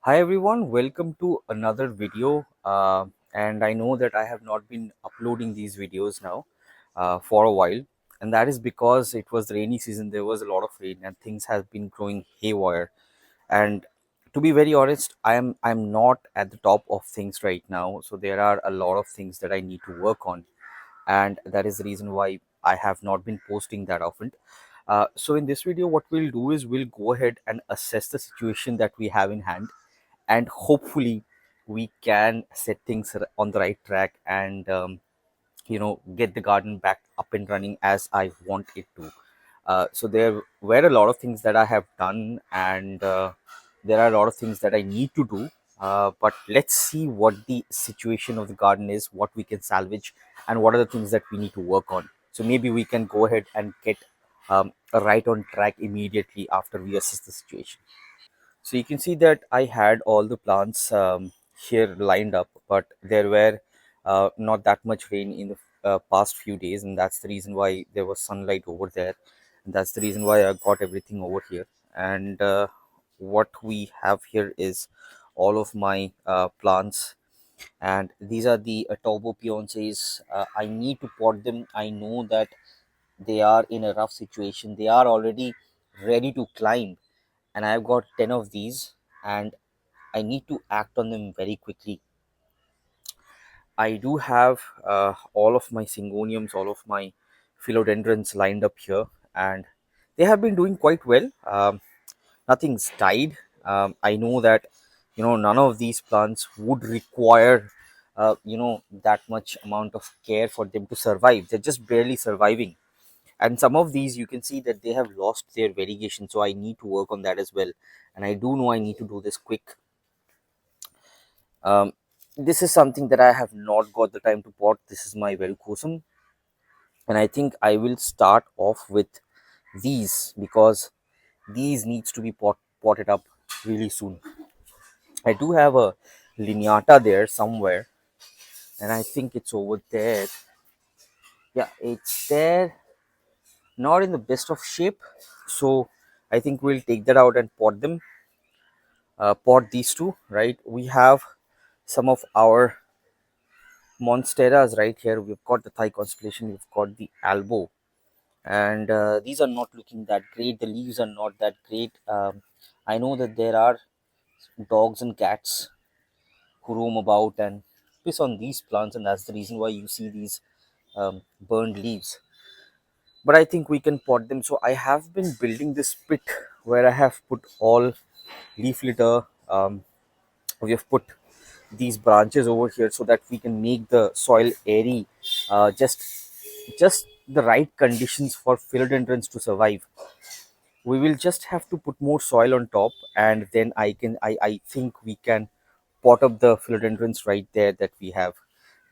Hi everyone, welcome to another video. And I know that I have not been uploading these videos now for a while, and that is because it was rainy season. There was a lot of rain, and things have been growing haywire. And to be very honest, I'm not at the top of things right now. So there are a lot of things that I need to work on, and that is the reason why I have not been posting that often. So in this video, what we'll do is we'll go ahead and assess the situation that we have in hand, and hopefully we can set things on the right track and get the garden back up and running as I want it to. So there were a lot of things that I have done, and there are a lot of things that I need to do. But let's see what the situation of the garden is, what we can salvage, and what are the things that we need to work on. So maybe we can go ahead and get a right on track immediately after we assess the situation. So you can see that I had all the plants here lined up, but there were not that much rain in the past few days, and that's the reason why there was sunlight over there. And that's the reason why I got everything over here. And what we have here is all of my plants, and these are the Tobo Pionces. I need to pot them. I know that they are in a rough situation. They are already ready to climb, and I've got 10 of these, and I need to act on them very quickly. I do have all of my syngoniums, all of my philodendrons lined up here, and they have been doing quite well. Nothing's died. I know that none of these plants would require that much amount of care for them to survive. They're just barely surviving, and some of these you can see that they have lost their variegation, so I need to work on that as well, and I do know I need to do this quick. um, this is something that I have not got the time to pot. This is my Verrucosum, and I think I will start off with these because these needs to be potted up really soon. I do have a lineata there somewhere, and I think it's over there. Yeah, it's there, not in the best of shape, so I think we'll take that out and pot them. Pot these two, right? We have some of our monsteras right here. We've got the Thigh constellation, we've got the elbow, and these are not looking that great. The leaves are not that great. I know that there are dogs and cats who roam about and piss on these plants, and that's the reason why you see these burned leaves. But I think we can pot them. So I have been building this pit where I have put all leaf litter. We have put these branches over here so that we can make the soil airy, just the right conditions for philodendrons to survive. We will just have to put more soil on top, and then I think we can pot up the philodendrons right there that we have.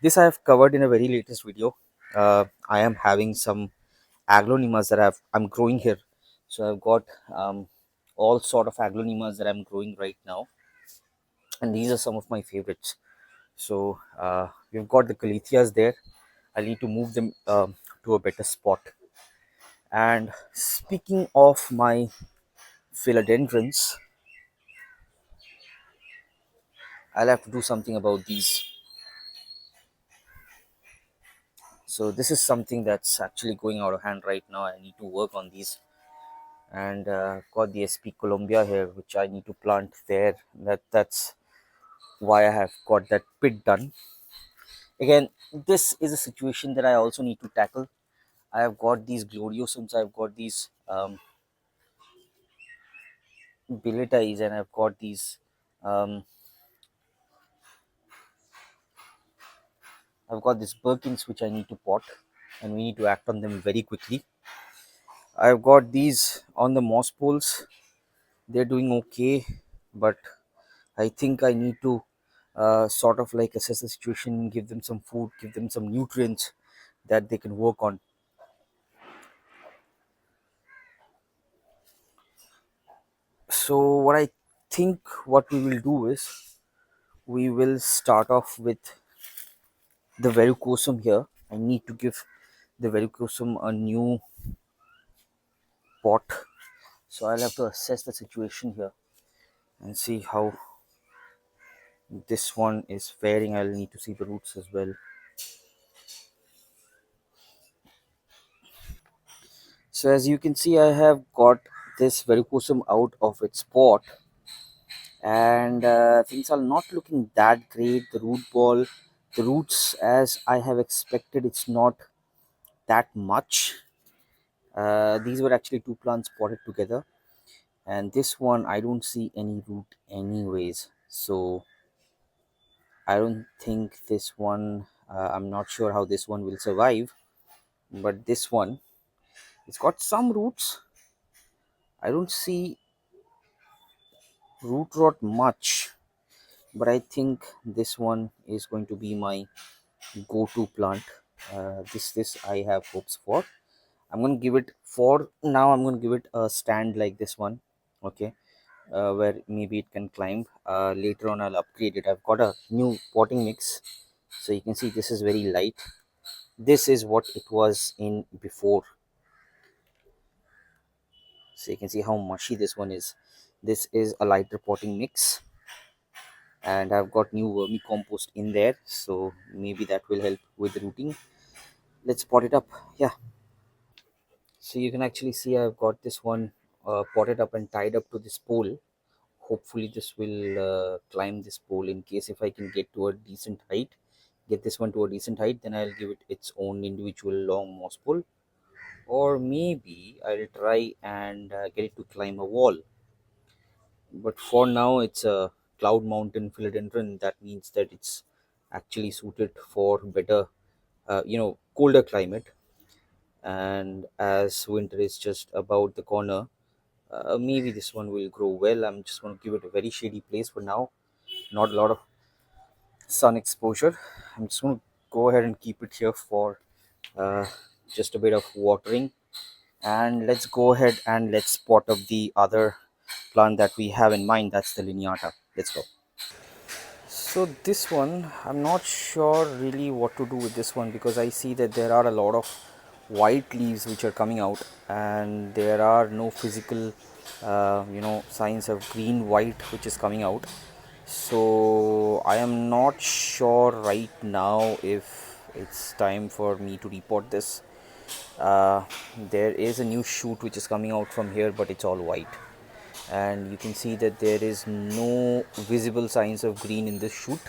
This I have covered in a very latest video. I am having some aglaonemas that I'm growing here. So I've got all sort of aglaonemas that I'm growing right now, and these are some of my favorites. So we've got the calithias there. I need to move them to a better spot. And speaking of my philodendrons, I'll have to do something about these. So this is something that's actually going out of hand right now. I need to work on these. And got the SP Colombia here, which I need to plant there. That's why I have got that pit done. Again, this is a situation that I also need to tackle. I have got these gloriosums, I've got these billetais, and I've got these um, I've got these Birkins which I need to pot, and we need to act on them very quickly. I've got these on the moss poles. They're doing okay, but I think I need to sort of like assess the situation, give them some food, give them some nutrients that they can work on. So what I think what we will do is we will start off with the Verrucosum here. I need to give the Verrucosum a new pot. So I'll have to assess the situation here and see how. This one is fairing. I'll need to see the roots as well. So as you can see, I have got this verrucosum out of its pot, and things are not looking that great. The root ball, the roots, as I have expected, it's not that much. These were actually two plants potted together, and this one I don't see any root anyways. So I don't think this one. I'm not sure how this one will survive, but this one, it's got some roots. I don't see root rot much, but I think this one is going to be my go-to plant. This I have hopes for. I'm going to give it, for now I'm going to give it a stand like this one, okay, where maybe it can climb. Later on I'll upgrade it. I've got a new potting mix, so you can see this is very light. This is what it was in before, so you can see how mushy this one is. This is a lighter potting mix, and I've got new vermicompost in there, so maybe that will help with rooting. Let's pot it up. Yeah, so you can actually see I've got this one potted up and tied up to this pole. Hopefully this will climb this pole. In case if I can get to a decent height, get this one to a decent height, then I'll give it its own individual long moss pole, or maybe I'll try and get it to climb a wall. But for now it's a cloud mountain philodendron. That means that it's actually suited for better colder climate. And as winter is just about the corner, maybe this one will grow well. I'm just going to give it a very shady place for now, not a lot of sun exposure. I'm just going to go ahead and keep it here for uh, just a bit of watering. And let's go ahead and let's pot up the other plant that we have in mind. That's the lineata. Let's go. So this one, I'm not sure really what to do with this one, because I see that there are a lot of white leaves which are coming out, and there are no physical signs of green white which is coming out. So I am not sure right now if it's time for me to repot this. There is a new shoot which is coming out from here, but it's all white, and you can see that there is no visible signs of green in this shoot.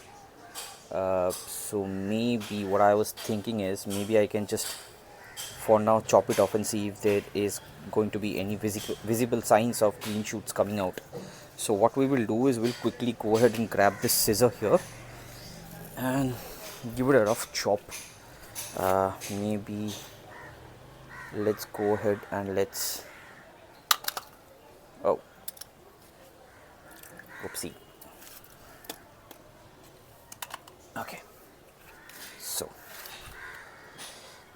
So maybe what I was thinking is, maybe I can just for now chop it off and see if there is going to be any visible signs of green shoots coming out. So what we will do is we'll quickly go ahead and grab this scissor here and give it a rough chop. Maybe let's go ahead and let's, oh, oopsie. Okay, so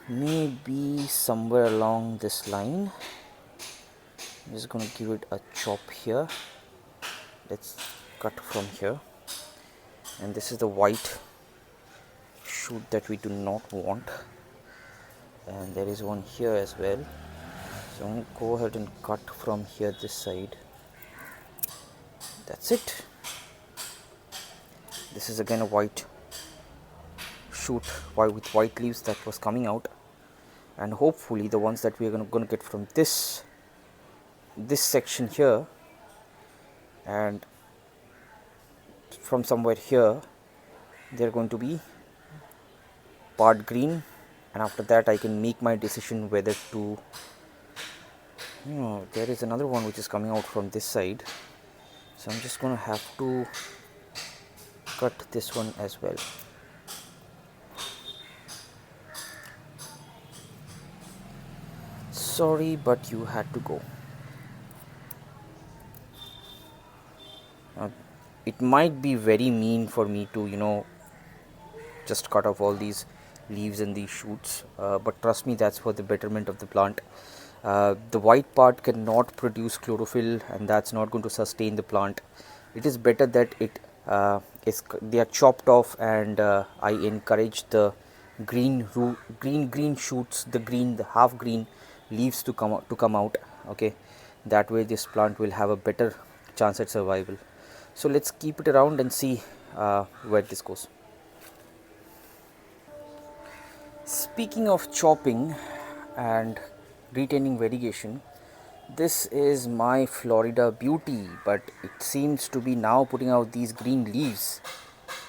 maybe somewhere along this line, I'm just going to give it a chop here. Let's cut from here, and this is the white shoot that we do not want, and there is one here as well. So I'm going to go ahead and cut from here, this side. That's it. This is again a white shoot with white leaves that was coming out, and hopefully the ones that we are going to get from this section here and from somewhere here, they're going to be part green, and after that I can make my decision whether to, there is another one which is coming out from this side, so I'm just going to have to cut this one as well. Sorry, but you had to go. It might be very mean for me to just cut off all these leaves and these shoots, but trust me, that's for the betterment of the plant. The white part cannot produce chlorophyll, and that's not going to sustain the plant. It is better that they are chopped off, and I encourage the green shoots, the half green leaves to come out. Okay, that way this plant will have a better chance at survival. So let's keep it around and see where this goes. Speaking of chopping and retaining variegation, this is my Florida beauty, but it seems to be now putting out these green leaves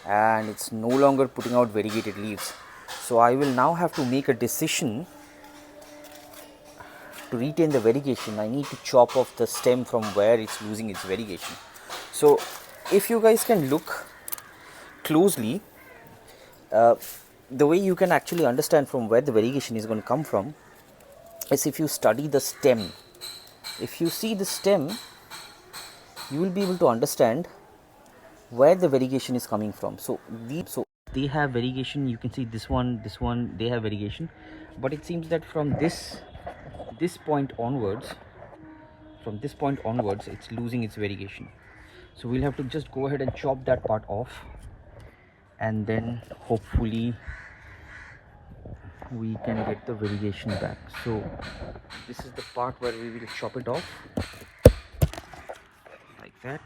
and it's no longer putting out variegated leaves. So I will now have to make a decision to retain the variegation. I need to chop off the stem from where it's losing its variegation. So if you guys can look closely, the way you can actually understand from where the variegation is going to come from is if you study the stem. If you see the stem, you will be able to understand where the variegation is coming from. So they have variegation. You can see this one, they have variegation, but it seems that from this point onwards, it's losing its variegation. So we'll have to just go ahead and chop that part off, and then hopefully we can get the variegation back. So this is the part where we will chop it off like that.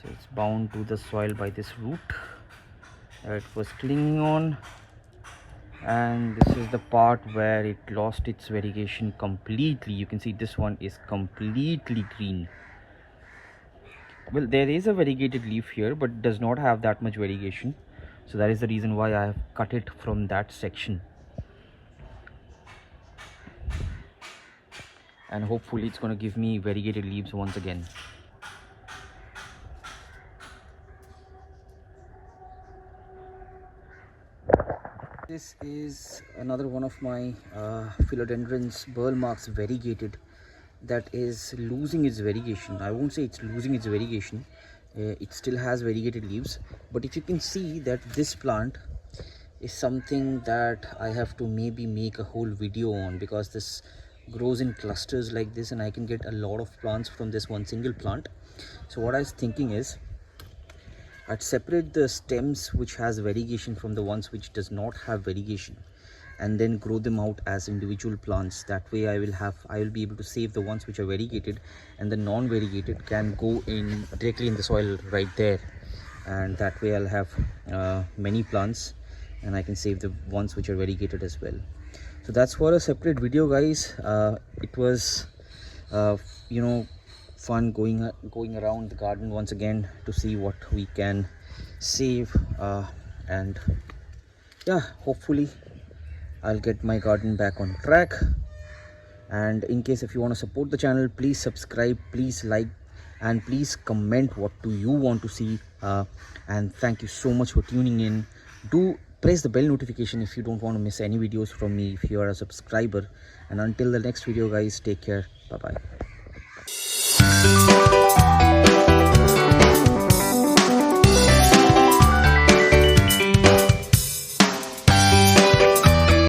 So it's bound to the soil by this root that it was clinging on, and this is the part where it lost its variegation completely. You can see this one is completely green. Well, there is a variegated leaf here, but does not have that much variegation. So that is the reason why I have cut it from that section. And hopefully it's going to give me variegated leaves once again. This is another one of my philodendrons, burl marks variegated, that is losing its variegation. I won't say it's losing its variegation. It still has variegated leaves, but if you can see that this plant is something that I have to maybe make a whole video on, because this grows in clusters like this and I can get a lot of plants from this one single plant. So what I was thinking is I'd separate the stems which has variegation from the ones which does not have variegation, and then grow them out as individual plants. That way I will be able to save the ones which are variegated, and the non-variegated can go in directly in the soil right there, and that way I'll have many plants, and I can save the ones which are variegated as well. So that's for a separate video, guys. It was fun going around the garden once again to see what we can save, and yeah, hopefully I'll get my garden back on track. And in case if you want to support the channel, please subscribe, please like, and please comment what do you want to see. And thank you so much for tuning in. Do press the bell notification if you don't want to miss any videos from me if you are a subscriber. And until the next video, guys, take care. Bye bye.